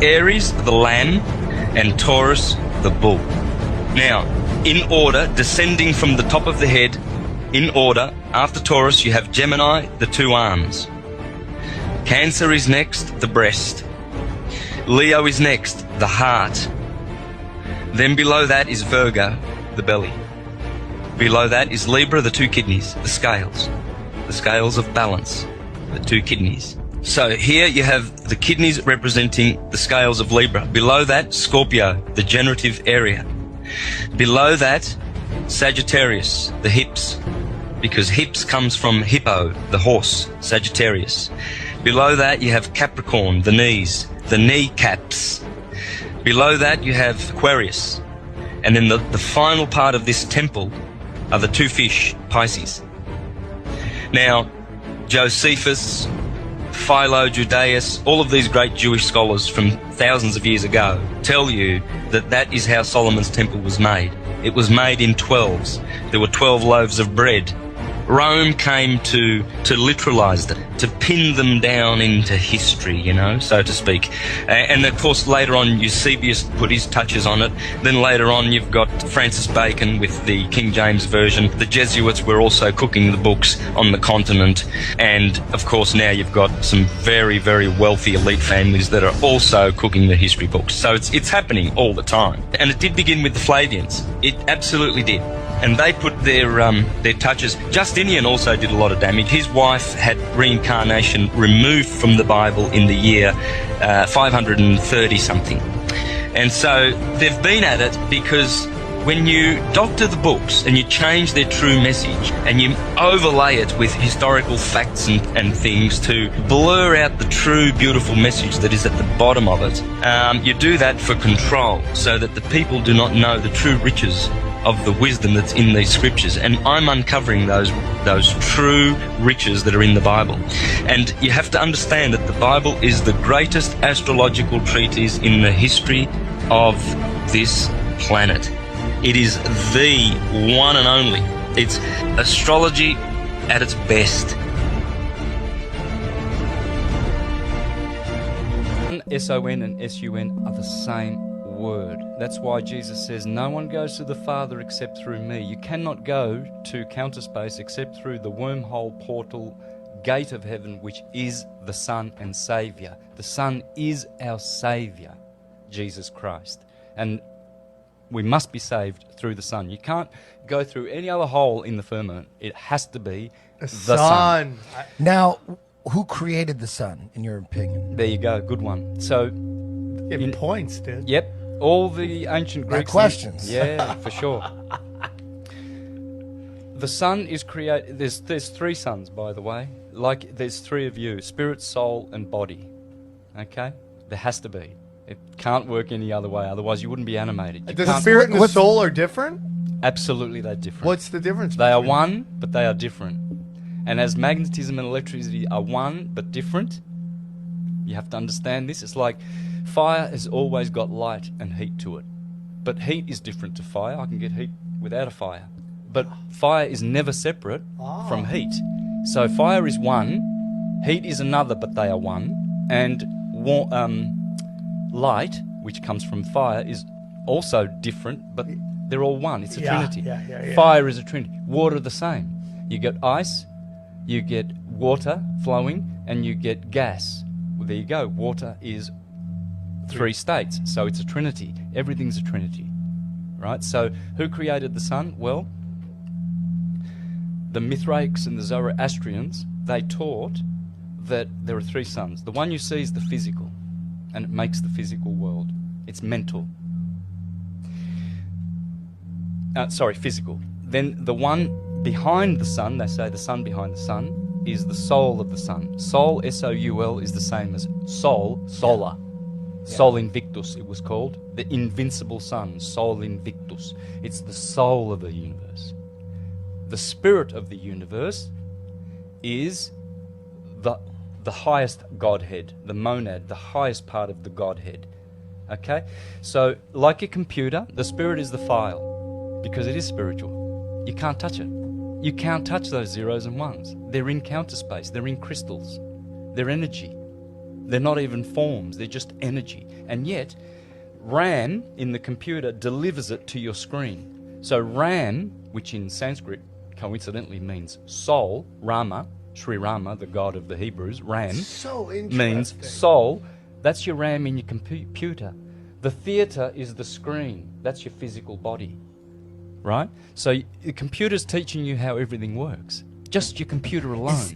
Aries, the lamb, and Taurus, the bull. Now, in order, descending from the top of the head, in order, after Taurus you have Gemini, the two arms. Cancer is next, the breast. Leo is next, the heart. Then below that is Virgo, the belly. Below that is Libra, the two kidneys, the scales of balance, the two kidneys. So here you have the kidneys representing the scales of Libra. Below that, Scorpio, the generative area. Below that, Sagittarius, the hips, because hips comes from hippo, the horse, Sagittarius. Below that you have Capricorn, the knees, the kneecaps. Below that you have Aquarius. And then the final part of this temple are the two fish, Pisces. Now, Josephus, Philo, Judaeus, all of these great Jewish scholars from thousands of years ago tell you that that is how Solomon's temple was made. It was made in 12s. There were 12 loaves of bread. Rome came to literalize it, to pin them down into history, you know, so to speak. And of course later on Eusebius put his touches on it. Then later on you've got Francis Bacon with the King James Version. The Jesuits were also cooking the books on the continent. And of course now you've got some very, very wealthy elite families that are also cooking the history books. So it's happening all the time. And it did begin with the Flavians. It absolutely did. And they put their touches. Justinian also did a lot of damage. His wife had reincarnation removed from the Bible in the year 530 something. And so they've been at it because when you doctor the books and you change their true message and you overlay it with historical facts and things to blur out the true beautiful message that is at the bottom of it, you do that for control so that the people do not know the true riches of the wisdom that's in these scriptures. And I'm uncovering those true riches that are in the Bible. And you have to understand that the Bible is the greatest astrological treatise in the history of this planet. It is the one and only. It's astrology at its best. S-O-N and S-U-N are the same word. That's why Jesus says, no one goes to the Father except through me. You cannot go to counter space except through the wormhole portal gate of heaven, which is the Son and Saviour. The Son is our Saviour, Jesus Christ. And we must be saved through the Son. You can't go through any other hole in the firmament. It has to be the Son. Now, who created the Sun, in your opinion? There you go, good one. So, in points, dude. Yep, all the ancient Greeks. Questions. Yeah, for sure. The Sun is created. There's three suns, by the way. Like there's three of you: spirit, soul, and body. Okay, there has to be. It can't work any other way. Otherwise, you wouldn't be animated. The spirit and the soul are different? Absolutely, they're different. What's the difference? They are one, but they are different. And as magnetism and electricity are one, but different, you have to understand this. It's like fire has always got light and heat to it. But heat is different to fire. I can get heat without a fire. But fire is never separate from heat. So fire is one, heat is another, but they are one. And light, which comes from fire, is also different, but they're all one. It's a trinity. Fire is a trinity. Water the same. You get ice, you get water flowing, and you get gas. Well, there you go. Water is three states, so it's a trinity. Everything's a trinity, right? So who created the sun? Well, the Mithraics and the Zoroastrians, they taught that there are three suns. The one you see is the physical, and it makes the physical world. It's mental. Physical. Then the one behind the sun, they say the sun behind the sun, is the soul of the sun. Soul, S-O-U-L, is the same as soul, solar. Sol Invictus, it was called. The invincible sun, Sol Invictus. It's the soul of the universe. The spirit of the universe is the highest Godhead, the monad, the highest part of the Godhead. Okay? So, like a computer, the spirit is the file, because it is spiritual. You can't touch it. You can't touch those zeros and ones. They're in counter space. They're in crystals. They're energy. They're not even forms, they're just energy. And yet, RAM in the computer delivers it to your screen. So Ram, which in Sanskrit coincidentally means soul, Rama, Sri Rama, the god of the Hebrews, Ram, So interesting. means soul. That's your RAM in your computer. The theatre is the screen. That's your physical body, right? So the computer's teaching you how everything works. Just your computer alone.